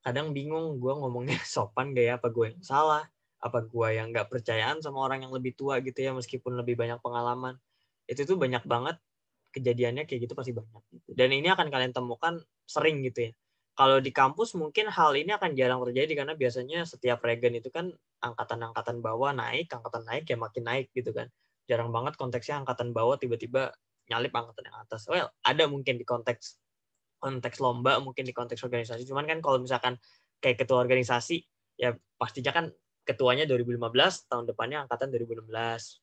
kadang bingung gue ngomongnya sopan gak ya, apa gue yang salah, apa gue yang gak percayaan sama orang yang lebih tua gitu ya, meskipun lebih banyak pengalaman. Itu tuh banyak banget kejadiannya kayak gitu, pasti banyak gitu. Dan ini akan kalian temukan sering gitu ya. Kalau di kampus mungkin hal ini akan jarang terjadi, karena biasanya setiap regen itu kan angkatan-angkatan bawah naik, angkatan naik ya makin naik gitu kan. Jarang banget konteksnya angkatan bawah tiba-tiba nyalip angkatan yang atas. Well, ada mungkin di konteks lomba, mungkin di konteks organisasi. Cuman kan kalau misalkan kayak ketua organisasi, ya pastinya kan ketuanya 2015, tahun depannya angkatan 2016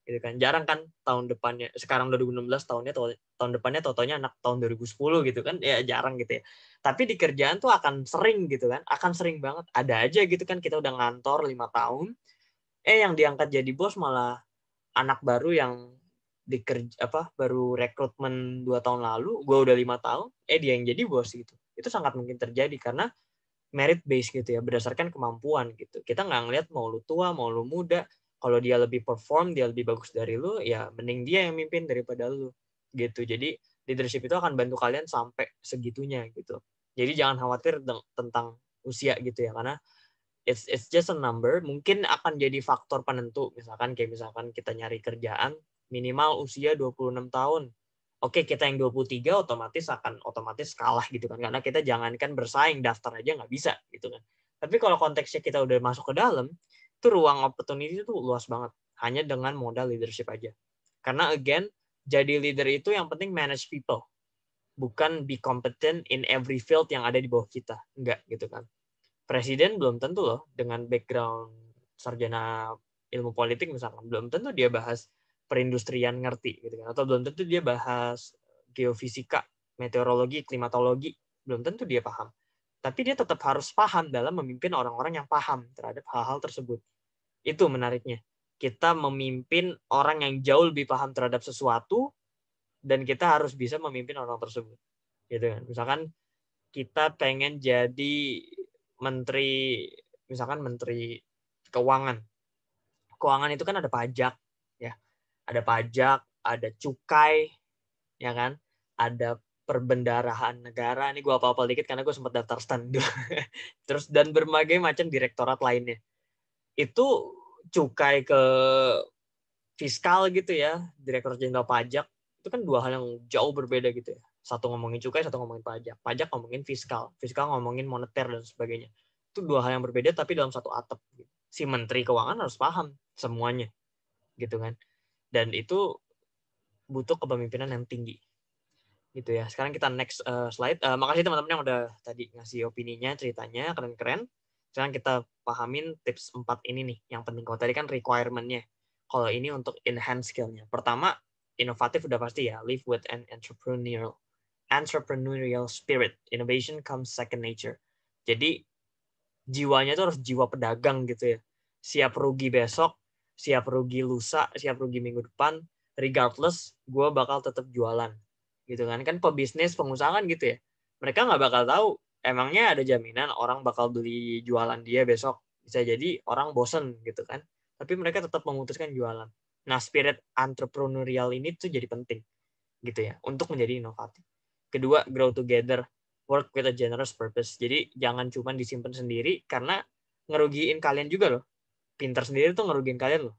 gitu kan. Jarang kan tahun depannya, sekarang 2016 tahun depannya totonya anak tahun 2010 gitu kan. Ya jarang gitu ya. Tapi di kerjaan tuh akan sering gitu kan. Akan sering banget. Ada aja gitu kan, kita udah ngantor 5 tahun, yang diangkat jadi bos malah anak baru yang baru rekrutmen 2 tahun lalu, gue udah 5 tahun, dia yang jadi bos gitu. Itu sangat mungkin terjadi karena merit based gitu ya, berdasarkan kemampuan gitu. Kita nggak ngeliat mau lu tua, mau lu muda. Kalau dia lebih perform, dia lebih bagus dari lu, ya mending dia yang mimpin daripada lu gitu. Jadi leadership itu akan bantu kalian sampai segitunya gitu. Jadi jangan khawatir tentang usia gitu ya, karena it's just a number. Mungkin akan jadi faktor penentu, misalkan kita nyari kerjaan minimal usia 26 tahun. Oke, kita yang 23 otomatis kalah gitu kan, karena kita jangankan bersaing, daftar aja nggak bisa gitu kan. Tapi kalau konteksnya kita udah masuk ke dalam, itu ruang opportunity itu luas banget hanya dengan modal leadership aja. Karena again, jadi leader itu yang penting manage people, bukan be competent in every field yang ada di bawah kita, enggak gitu kan. Presiden belum tentu loh dengan background sarjana ilmu politik misalkan, belum tentu dia bahas perindustrian ngerti gitu kan, atau belum tentu dia bahas geofisika, meteorologi, klimatologi, belum tentu dia paham. Tapi dia tetap harus paham dalam memimpin orang-orang yang paham terhadap hal-hal tersebut. Itu menariknya. Kita memimpin orang yang jauh lebih paham terhadap sesuatu, dan kita harus bisa memimpin orang tersebut. Gitu kan. Misalkan kita pengen jadi menteri keuangan. Keuangan itu kan ada pajak, ya. Ada pajak, ada cukai, ya kan? Ada perbendaharaan negara. Ini gue apa-apa dikit karena gue sempat daftar stand dulu. Terus dan berbagai macam direktorat lainnya. Itu cukai ke fiskal gitu ya, Direktur Jenderal Pajak. Itu kan dua hal yang jauh berbeda gitu ya. Satu ngomongin cukai, satu ngomongin pajak. Pajak ngomongin fiskal ngomongin moneter dan sebagainya. Itu dua hal yang berbeda tapi dalam satu atap. Si Menteri Keuangan harus paham semuanya, gitu kan. Dan itu butuh kepemimpinan yang tinggi, gitu ya. Sekarang kita next slide. Makasih teman-teman yang udah tadi ngasih opininya, ceritanya keren-keren. Sekarang kita pahamin tips 4 ini nih, yang penting. Kalau tadi kan requirement-nya. Kalau ini untuk enhance skill-nya. Pertama, inovatif udah pasti ya. Live with an entrepreneurial spirit. Innovation comes second nature. Jadi jiwanya itu harus jiwa pedagang gitu ya. Siap rugi besok, siap rugi lusa, siap rugi minggu depan, regardless gue bakal tetap jualan. Gitu kan pebisnis, pengusaha kan gitu ya. Mereka nggak bakal tahu emangnya ada jaminan orang bakal beli jualan dia besok. Bisa jadi orang bosen gitu kan. Tapi mereka tetap memutuskan jualan. Nah, spirit entrepreneurial ini tuh jadi penting gitu ya untuk menjadi inovatif. Kedua, grow together, work with a generous purpose. Jadi jangan cuma disimpan sendiri karena ngerugiin kalian juga loh. Pinter sendiri tuh ngerugiin kalian loh.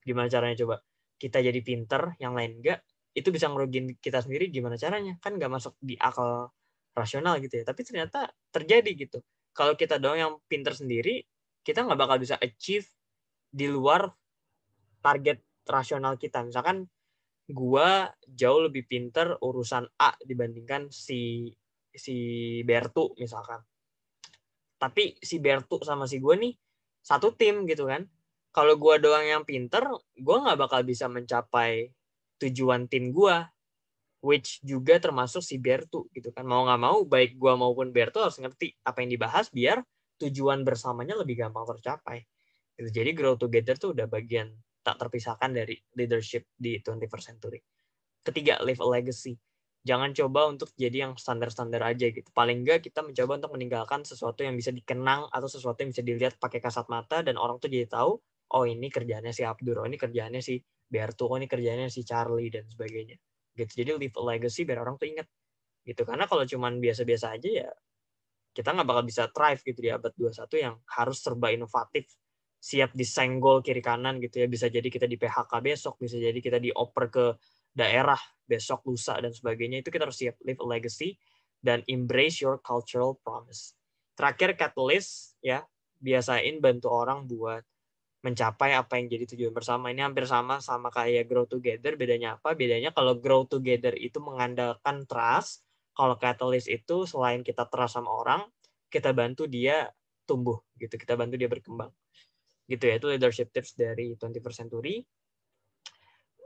Gimana caranya coba? Kita jadi pinter, yang lain enggak, itu bisa ngerugiin kita sendiri, gimana caranya? Kan nggak masuk di akal rasional gitu ya. Tapi ternyata terjadi gitu. Kalau kita doang yang pinter sendiri, kita nggak bakal bisa achieve di luar target rasional kita. Misalkan gua jauh lebih pinter urusan A dibandingkan si Bertu misalkan. Tapi si Bertu sama si gue nih satu tim gitu kan. Kalau gue doang yang pinter, gue nggak bakal bisa mencapai tujuan tim gue, which juga termasuk si Bertu gitu kan. Mau nggak mau, baik gue maupun Bertu harus ngerti apa yang dibahas biar tujuan bersamanya lebih gampang tercapai. Jadi grow together tuh udah bagian tak terpisahkan dari leadership di 21st century. Ketiga, leave a legacy. Jangan coba untuk jadi yang standar-standar aja gitu. Paling enggak kita mencoba untuk meninggalkan sesuatu yang bisa dikenang atau sesuatu yang bisa dilihat pakai kasat mata dan orang tuh jadi tahu, oh ini kerjaannya si Abdur, oh ini kerjaannya si Bertu, oh ini kerjaannya si Charlie dan sebagainya. Gitu. Jadi leave a legacy biar orang tuh ingat. Gitu. Karena kalau cuman biasa-biasa aja ya kita nggak bakal bisa thrive gitu di abad 21 yang harus serba inovatif, siap disenggol kiri kanan gitu ya. Bisa jadi kita di PHK besok, bisa jadi kita dioper ke daerah besok, lusa, dan sebagainya. Itu kita harus siap leave a legacy dan embrace your cultural promise. Terakhir, catalyst ya, biasain bantu orang buat mencapai apa yang jadi tujuan bersama. Ini hampir sama kayak grow together. Bedanya apa? Bedanya kalau grow together itu mengandalkan trust, kalau catalyst itu selain kita trust sama orang, kita bantu dia tumbuh gitu, kita bantu dia berkembang. Gitu ya, itu leadership tips dari 21st century.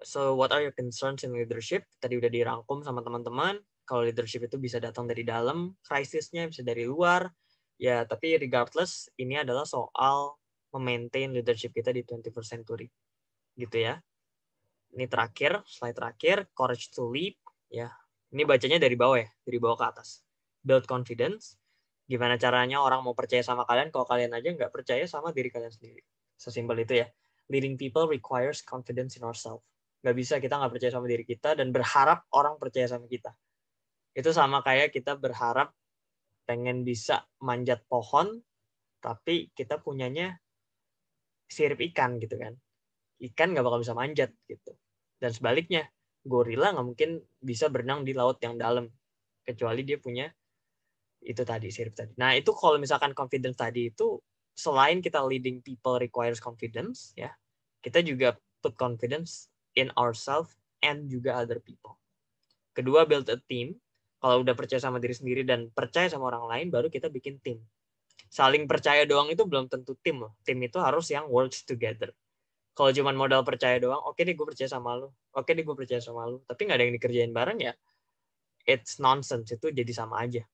So, what are your concerns in leadership? Tadi udah dirangkum sama teman-teman. Kalau leadership itu bisa datang dari dalam, krisisnya bisa dari luar. Ya, tapi regardless, ini adalah soal memaintain leadership kita di 21st century. Gitu ya. Ini terakhir, slide terakhir, courage to lead. Ya, ini bacanya dari bawah ya, dari bawah ke atas. Build confidence. Gimana caranya orang mau percaya sama kalian kalau kalian aja nggak percaya sama diri kalian sendiri. Sesimpel itu ya. Leading people requires confidence in ourselves. Nggak bisa kita nggak percaya sama diri kita dan berharap orang percaya sama kita. Itu sama kayak kita berharap pengen bisa manjat pohon, tapi kita punyanya sirip ikan gitu kan. Ikan nggak bakal bisa manjat gitu. Dan sebaliknya, gorila nggak mungkin bisa berenang di laut yang dalam, kecuali dia punya itu tadi, sirip tadi. Nah, itu kalau misalkan confidence tadi itu, selain kita leading people requires confidence, ya, kita juga put confidence in ourselves and juga other people. Kedua, build a team. Kalau udah percaya sama diri sendiri dan percaya sama orang lain, baru kita bikin tim. Saling percaya doang itu belum tentu tim loh. Tim itu harus yang works together. Kalau cuma modal percaya doang, oke deh gue percaya sama lu, oke deh gue percaya sama lu, tapi nggak ada yang dikerjain bareng ya, it's nonsense, itu jadi sama aja.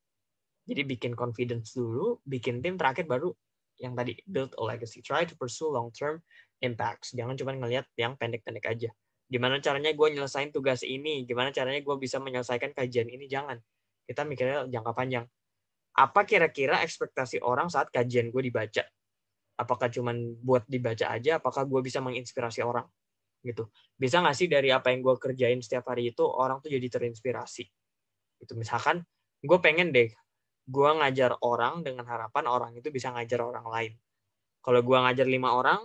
Jadi bikin confidence dulu, bikin tim, terakhir baru yang tadi, build a legacy. Try to pursue long-term impacts. Jangan cuma ngelihat yang pendek-pendek aja. Gimana caranya gue nyelesain tugas ini, gimana caranya gue bisa menyelesaikan kajian ini, jangan. Kita mikirnya jangka panjang. Apa kira-kira ekspektasi orang saat kajian gue dibaca? Apakah cuma buat dibaca aja, apakah gue bisa menginspirasi orang? Gitu. Bisa nggak sih dari apa yang gue kerjain setiap hari itu, orang tuh jadi terinspirasi? Itu misalkan, gue pengen deh, gue ngajar orang dengan harapan orang itu bisa ngajar orang lain. Kalau gue ngajar 5 orang,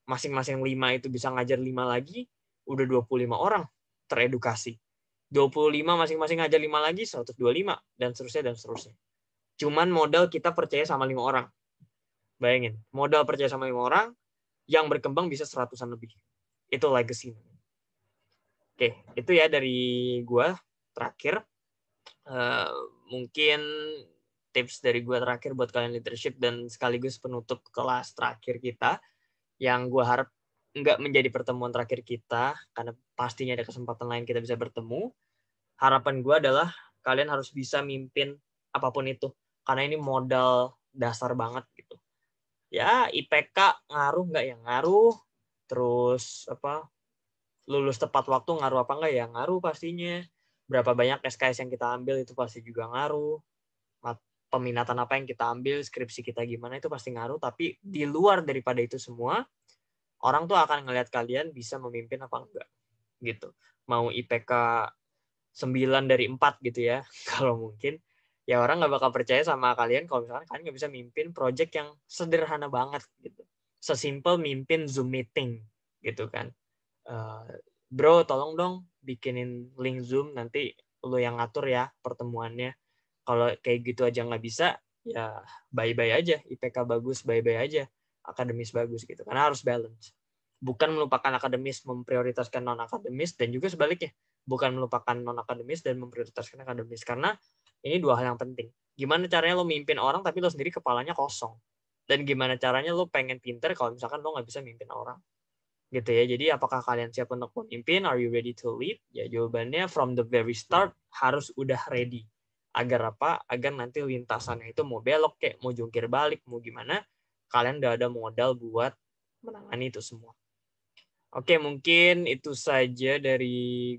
masing-masing 5 itu bisa ngajar 5 lagi, udah 25 orang teredukasi. 25 masing-masing ngajar 5 lagi, 125, dan seterusnya, dan seterusnya. Cuman modal kita percaya sama 5 orang. Bayangin, modal percaya sama 5 orang, yang berkembang bisa 100-an lebih. Itu legacy. Oke, itu ya dari gue terakhir. Mungkin tips dari gue terakhir buat kalian leadership dan sekaligus penutup kelas terakhir kita, yang gue harap nggak menjadi pertemuan terakhir kita, karena pastinya ada kesempatan lain kita bisa bertemu. Harapan gue adalah kalian harus bisa mimpin apapun itu, karena ini modal dasar banget gitu. Ya, IPK ngaruh nggak ya? Ngaruh. Terus lulus tepat waktu ngaruh apa nggak ya? Ngaruh pastinya. Berapa banyak SKS yang kita ambil itu pasti juga ngaruh. Peminatan apa yang kita ambil, skripsi kita gimana itu pasti ngaruh. Tapi di luar daripada itu semua, orang tuh akan ngelihat kalian bisa memimpin apa enggak. Gitu. Mau IPK 9 dari 4 gitu ya, kalau mungkin. Ya orang nggak bakal percaya sama kalian kalau misalkan kalian nggak bisa mimpin project yang sederhana banget gitu. Sesimpel mimpin Zoom meeting gitu kan. Bro, tolong dong bikinin link Zoom, nanti lu yang ngatur ya pertemuannya. Kalau kayak gitu aja nggak bisa, ya bye-bye aja. IPK bagus, bye-bye aja. Akademis bagus gitu. Karena harus balance. Bukan melupakan akademis, memprioritaskan non-akademis, dan juga sebaliknya. Bukan melupakan non-akademis dan memprioritaskan akademis. Karena ini dua hal yang penting. Gimana caranya lo mimpin orang tapi lo sendiri kepalanya kosong. Dan gimana caranya lo pengen pinter kalau misalkan lo nggak bisa mimpin orang. Gitu ya. Jadi apakah kalian siap untuk memimpin? Are you ready to lead? Ya jawabannya from the very start harus udah ready. Agar apa? Agar nanti lintasannya itu mau belok kayak mau jungkir balik, mau gimana, kalian udah ada modal buat menangani itu semua. Oke, mungkin itu saja dari